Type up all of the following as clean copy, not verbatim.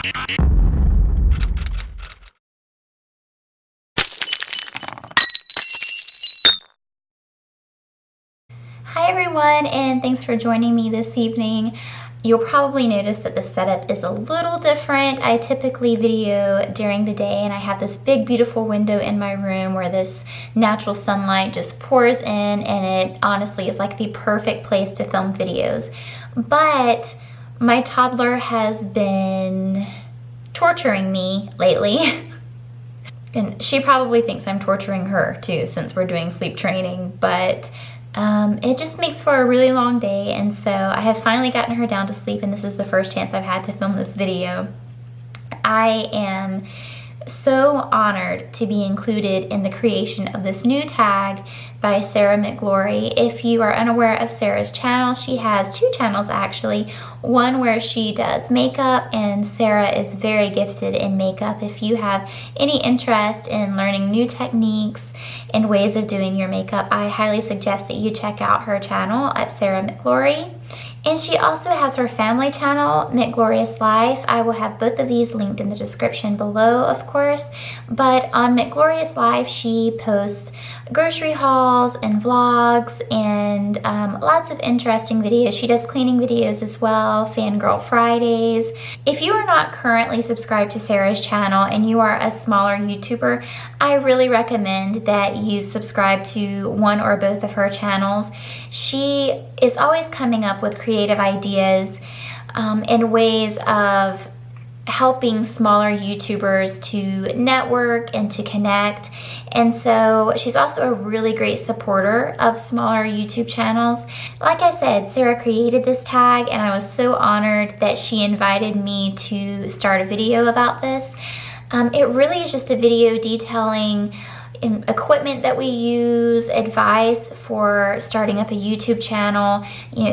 Hi everyone, and thanks for joining me this evening. You'll probably notice that the setup is a little different. I typically video during the day, and I have this big beautiful window in my room where this natural sunlight just pours in, and it honestly is like the perfect place to film videos. But my toddler has been torturing me lately. And she probably thinks I'm torturing her too, since we're doing sleep training, but it just makes for a really long day, and so I have finally gotten her down to sleep, and this is the first chance I've had to film this video. I am so honored to be included in the creation of this new tag by Sarah McGlory. If you are unaware of Sarah's channel, she has two channels actually. One where she does makeup, and Sarah is very gifted in makeup. If you have any interest in learning new techniques and ways of doing your makeup, I highly suggest that you check out her channel at Sarah McGlory. And she also has her family channel, McGlorious Life. I will have both of these linked in the description below, of course. But on McGlorious Life, she posts grocery hauls and vlogs and lots of interesting videos. She does cleaning videos as well, Fangirl Fridays. If you are not currently subscribed to Sarah's channel and you are a smaller YouTuber, I really recommend that you subscribe to one or both of her channels. She is always coming up with creative ideas and ways of helping smaller YouTubers to network and to connect. And so she's also a really great supporter of smaller YouTube channels. Like I said, Sarah created this tag, and I was so honored that she invited me to start a video about this. It really is just a video detailing equipment that we use, advice for starting up a YouTube channel,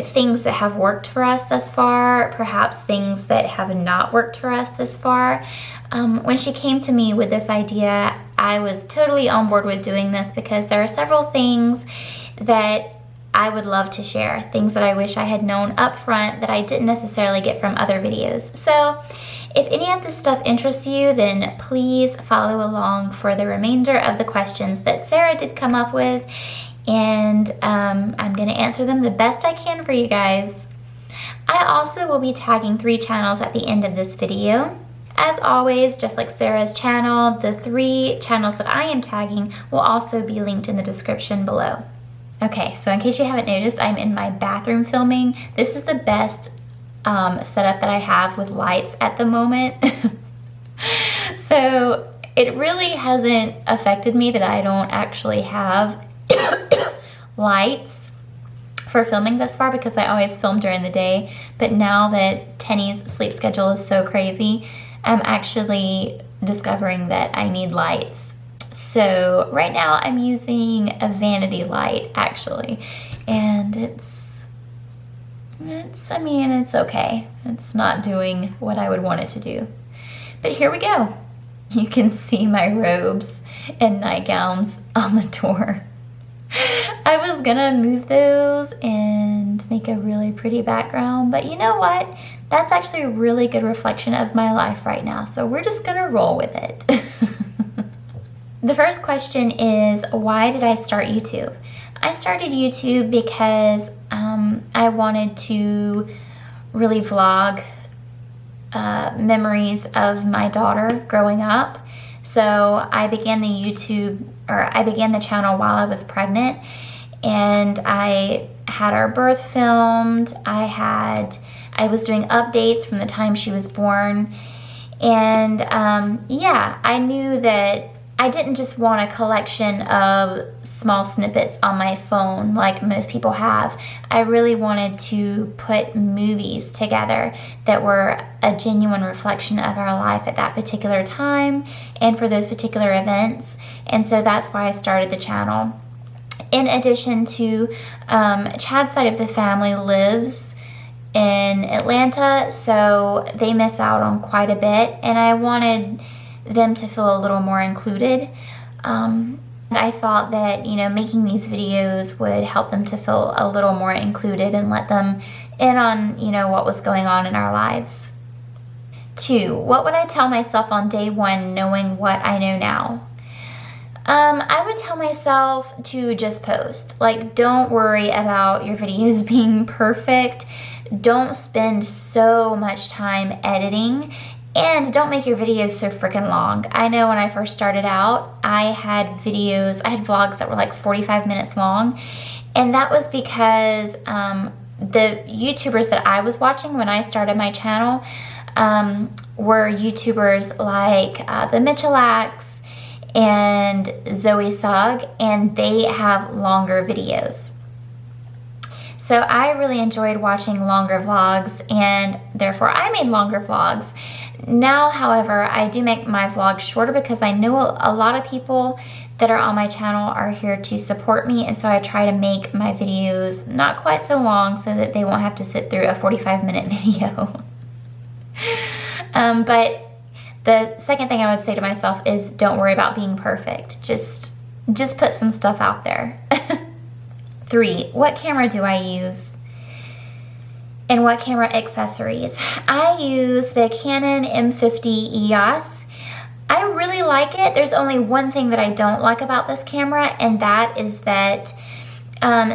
things that have worked for us thus far, perhaps things that have not worked for us thus far. When she came to me with this idea, I was totally on board with doing this because there are several things that I would love to share, things that I wish I had known up front that I didn't necessarily get from other videos. So if any of this stuff interests you, then please follow along for the remainder of the questions that Sarah did come up with, and I'm going to answer them the best I can for you guys. I also will be tagging 3 channels at the end of this video. As always, just like Sarah's channel, the 3 channels that I am tagging will also be linked in the description below. Okay, so in case you haven't noticed, I'm in my bathroom filming. This is the best setup that I have with lights at the moment. So it really hasn't affected me that I don't actually have lights for filming thus far, because I always film during the day. But now that Tenny's sleep schedule is so crazy, I'm actually discovering that I need lights. So right now I'm using a vanity light actually, and it's okay. It's not doing what I would want it to do. But here we go. You can see my robes and nightgowns on the door. I was gonna move those and make a really pretty background, but you know what? That's actually a really good reflection of my life right now, so we're just gonna roll with it. The first question is, why did I start YouTube? I started YouTube because I wanted to really vlog memories of my daughter growing up. So I began the channel while I was pregnant, and I had our birth filmed. I was doing updates from the time she was born, and yeah, I knew that I didn't just want a collection of small snippets on my phone like most people have. I really wanted to put movies together that were a genuine reflection of our life at that particular time and for those particular events. And so that's why I started the channel. In addition to, Chad's side of the family lives in Atlanta, so they miss out on quite a bit, and I wanted them to feel a little more included. I thought that, making these videos would help them to feel a little more included and let them in on, what was going on in our lives. 2, what would I tell myself on day 1 knowing what I know now? I would tell myself to just post. Like, don't worry about your videos being perfect. Don't spend so much time editing, and don't make your videos so freaking long. I know when I first started out, I had vlogs that were like 45 minutes long, and that was because the YouTubers that I was watching when I started my channel were YouTubers like the Mitchellax and Zoe Sugg, and they have longer videos. So I really enjoyed watching longer vlogs, and therefore I made longer vlogs. Now, however, I do make my vlogs shorter because I know a lot of people that are on my channel are here to support me, and so I try to make my videos not quite so long so that they won't have to sit through a 45-minute video. But the second thing I would say to myself is don't worry about being perfect. Just put some stuff out there. 3, what camera do I use? And what camera accessories? I use the Canon M50 EOS. I really like it. There's only one thing that I don't like about this camera, and that is that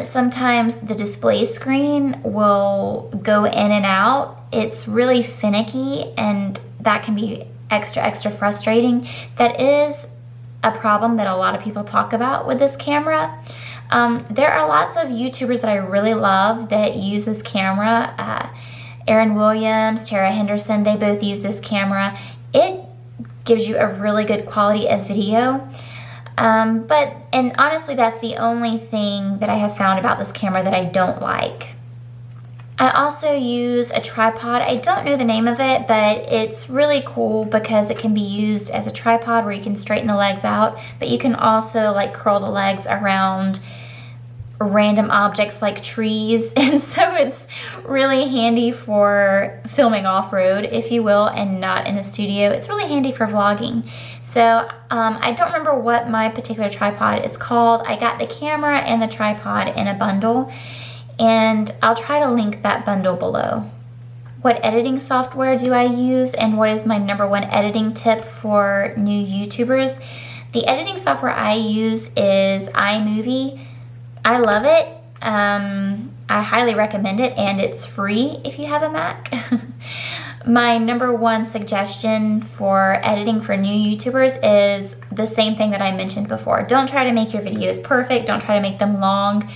sometimes the display screen will go in and out. It's really finicky, and that can be extra frustrating. That is a problem that a lot of people talk about with this camera. There are lots of YouTubers that I really love that use this camera. Aaron Williams, Tara Henderson, they both use this camera. It gives you a really good quality of video. And honestly, that's the only thing that I have found about this camera that I don't like. I also use a tripod. I don't know the name of it, but it's really cool because it can be used as a tripod where you can straighten the legs out, but you can also like curl the legs around random objects like trees. And so it's really handy for filming off-road, if you will, and not in a studio. It's really handy for vlogging. So I don't remember what my particular tripod is called. I got the camera and the tripod in a bundle, and I'll try to link that bundle below. What editing software do I use, and what is my #1 editing tip for new YouTubers? The editing software I use is iMovie. I love it. I highly recommend it, and it's free if you have a Mac. My #1 suggestion for editing for new YouTubers is the same thing that I mentioned before. Don't try to make your videos perfect. Don't try to make them long.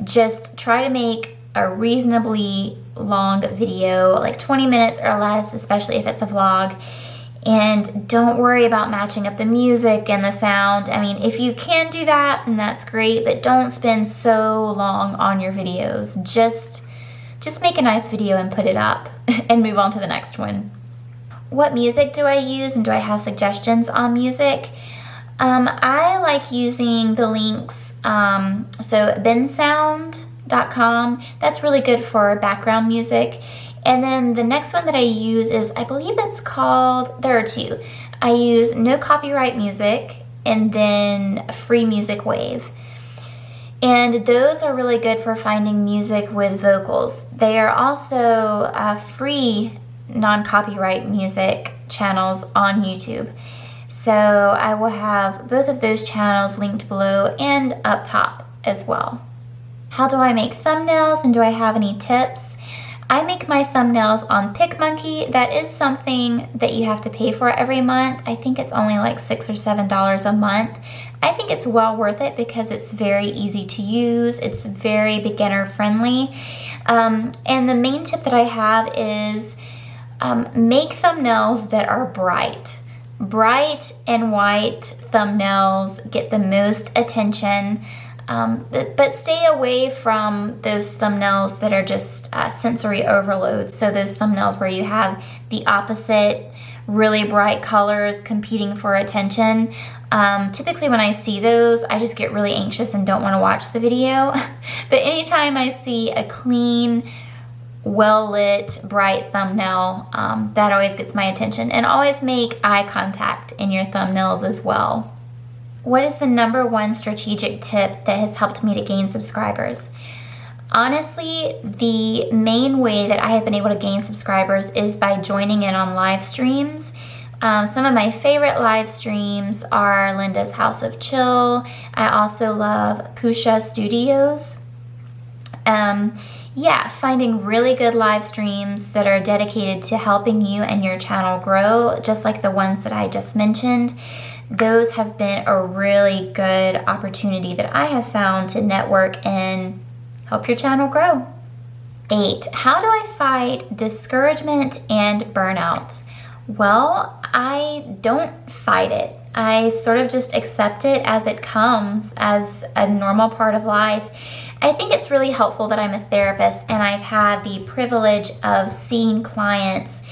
Just try to make a reasonably long video, like 20 minutes or less, especially if it's a vlog. And don't worry about matching up the music and the sound. I mean, if you can do that, then that's great, but don't spend so long on your videos. Just make a nice video and put it up and move on to the next one. What music do I use, and do I have suggestions on music? I like using the links, so bensound.com, that's really good for background music. And then the next one that I use is, I believe it's called, there are 2. I use No Copyright Music and then Free Music Wave. And those are really good for finding music with vocals. They are also free non-copyright music channels on YouTube. So I will have both of those channels linked below and up top as well. How do I make thumbnails, and do I have any tips? I make my thumbnails on PicMonkey. That is something that you have to pay for every month. I think it's only like $6 or $7 a month. I think it's well worth it because it's very easy to use. It's very beginner friendly. And the main tip that I have is make thumbnails that are bright. Bright and white thumbnails get the most attention. But stay away from those thumbnails that are just sensory overload. So those thumbnails where you have the opposite really bright colors competing for attention. Typically when I see those, I just get really anxious and don't want to watch the video. But anytime I see a clean, well-lit, bright thumbnail, that always gets my attention. And always make eye contact in your thumbnails as well. What is the #1 strategic tip that has helped me to gain subscribers? Honestly, the main way that I have been able to gain subscribers is by joining in on live streams. Some of my favorite live streams are Linda's House of Chill. I also love Pusha Studios. Yeah, finding really good live streams that are dedicated to helping you and your channel grow, just like the ones that I just mentioned. Those have been a really good opportunity that I have found to network and help your channel grow. 8, how do I fight discouragement and burnout? Well, I don't fight it. I sort of just accept it as it comes, as a normal part of life. I think it's really helpful that I'm a therapist and I've had the privilege of seeing clients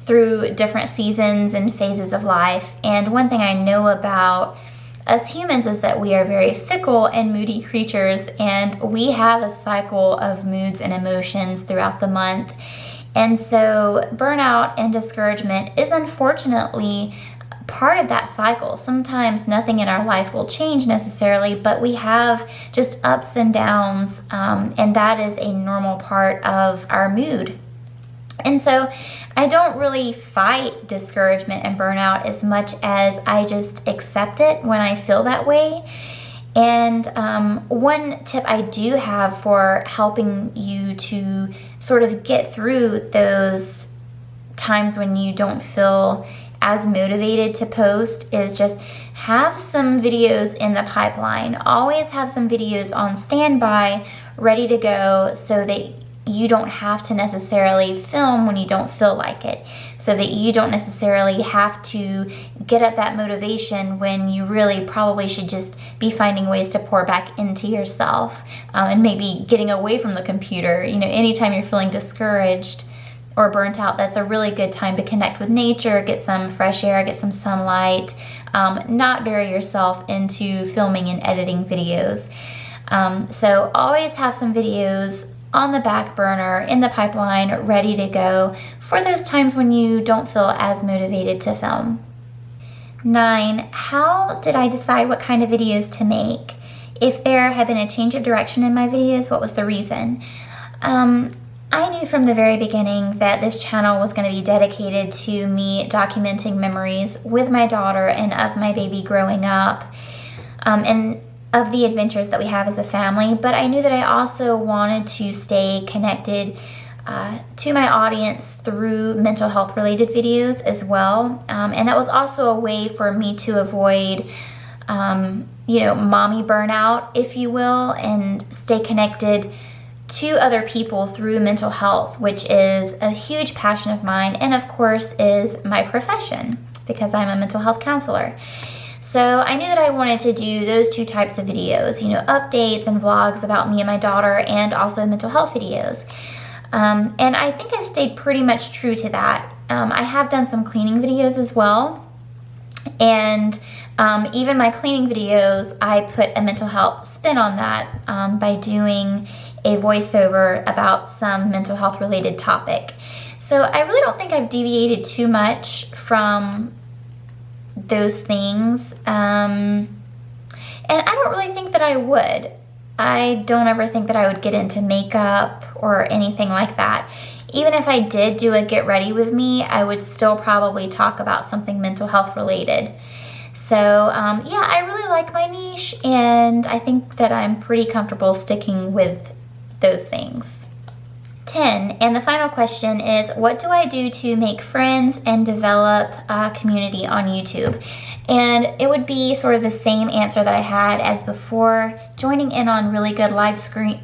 through different seasons and phases of life. And one thing I know about us humans is that we are very fickle and moody creatures, and we have a cycle of moods and emotions throughout the month. And so burnout and discouragement is unfortunately part of that cycle. Sometimes nothing in our life will change necessarily, but we have just ups and downs, and that is a normal part of our mood. And so I don't really fight discouragement and burnout as much as I just accept it when I feel that way. And one tip I do have for helping you to sort of get through those times when you don't feel as motivated to post is just have some videos in the pipeline. Always have some videos on standby, ready to go, so that you don't have to necessarily film when you don't feel like it, so that you don't necessarily have to get up that motivation when you really probably should just be finding ways to pour back into yourself, and maybe getting away from the computer. You know, anytime you're feeling discouraged or burnt out, that's a really good time to connect with nature, get some fresh air, get some sunlight, not bury yourself into filming and editing videos. So always have some videos on the back burner, in the pipeline, ready to go for those times when you don't feel as motivated to film. 9, how did I decide what kind of videos to make? If there had been a change of direction in my videos, what was the reason? I knew from the very beginning that this channel was going to be dedicated to me documenting memories with my daughter and of my baby growing up, and of the adventures that we have as a family. But I knew that I also wanted to stay connected to my audience through mental health related videos as well. And that was also a way for me to avoid mommy burnout, if you will, and stay connected to other people through mental health, which is a huge passion of mine, and of course is my profession because I'm a mental health counselor. So I knew that I wanted to do those 2 types of videos, updates and vlogs about me and my daughter, and also mental health videos. And I think I've stayed pretty much true to that. I have done some cleaning videos as well. And even my cleaning videos, I put a mental health spin on that by doing a voiceover about some mental health related topic. So I really don't think I've deviated too much from those things. And I don't really think that I would. I don't ever think that I would get into makeup or anything like that. Even if I did do a get ready with me, I would still probably talk about something mental health related. So yeah, I really like my niche, and I think that I'm pretty comfortable sticking with those things. 10, and the final question is, what do I do to make friends and develop a community on YouTube? And it would be sort of the same answer that I had as before, joining in on really good live screens.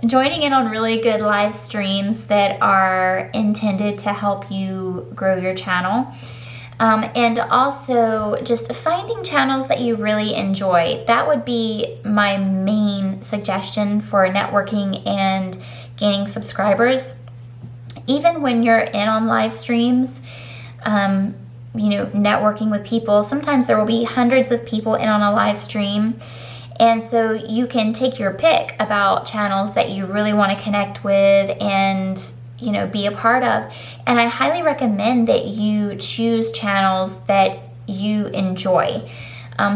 Joining in on really good live streams that are intended to help you grow your channel. And also just finding channels that you really enjoy. That would be my main suggestion for networking and gaining subscribers. Even when you're in on live streams, networking with people, sometimes there will be hundreds of people in on a live stream. And so you can take your pick about channels that you really want to connect with and be a part of. And I highly recommend that you choose channels that you enjoy.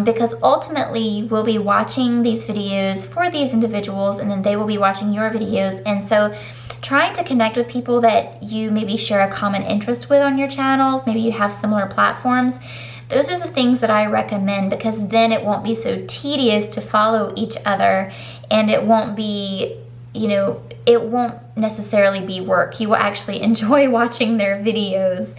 because ultimately we'll be watching these videos for these individuals, and then they will be watching your videos. And so trying to connect with people that you maybe share a common interest with on your channels, maybe you have similar platforms, those are the things that I recommend, because then it won't be so tedious to follow each other, and it won't be, it won't necessarily be work. You will actually enjoy watching their videos.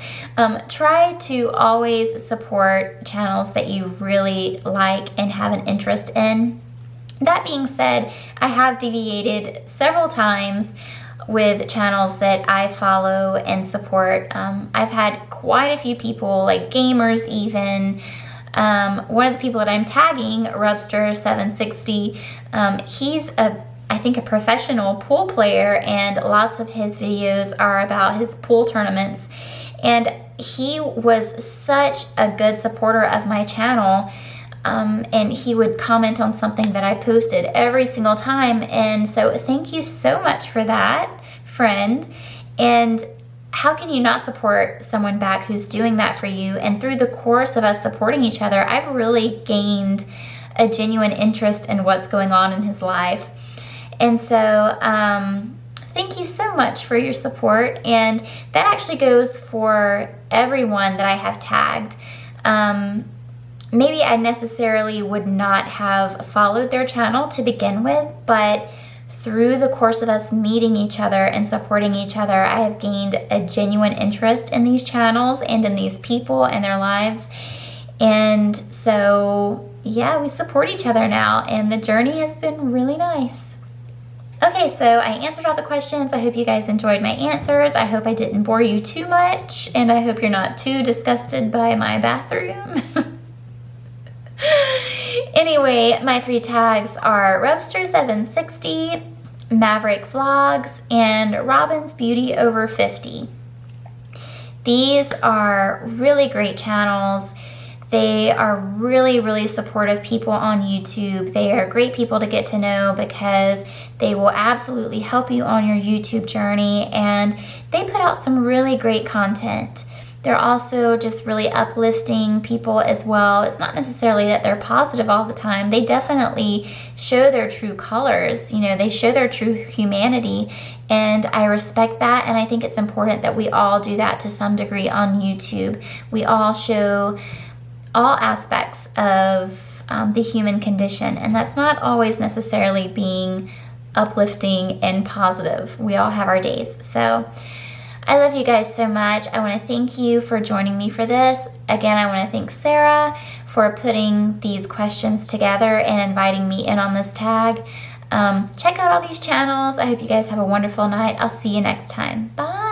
Try to always support channels that you really like and have an interest in. That being said, I have deviated several times with channels that I follow and support. I've had quite a few people, like gamers even. One of the people that I'm tagging, Rubster760, he's I think a professional pool player, and lots of his videos are about his pool tournaments. And he was such a good supporter of my channel. And he would comment on something that I posted every single time. And so thank you so much for that, friend. And how can you not support someone back who's doing that for you? And through the course of us supporting each other, I've really gained a genuine interest in what's going on in his life. And so thank you so much for your support. And that actually goes for everyone that I have tagged. Maybe I necessarily would not have followed their channel to begin with, but through the course of us meeting each other and supporting each other, I have gained a genuine interest in these channels and in these people and their lives. And so, yeah, we support each other now, and the journey has been really nice. Okay, so I answered all the questions. I hope you guys enjoyed my answers. I hope I didn't bore you too much, and I hope you're not too disgusted by my bathroom. Anyway, my 3 tags are Rubster760, Maverick Vlogs, and Robin's Beauty Over 50. These are really great channels. They are really, really supportive people on YouTube. They are great people to get to know because they will absolutely help you on your YouTube journey, and they put out some really great content. They're also just really uplifting people as well. It's not necessarily that they're positive all the time. They definitely show their true colors. They show their true humanity, and I respect that, and I think it's important that we all do that to some degree on YouTube. We all show all aspects of the human condition, and that's not always necessarily being uplifting and positive. We all have our days. So I love you guys so much. I want to thank you for joining me for this. Again, I want to thank Sarah for putting these questions together and inviting me in on this tag. Check out all these channels. I hope you guys have a wonderful night. I'll see you next time. Bye.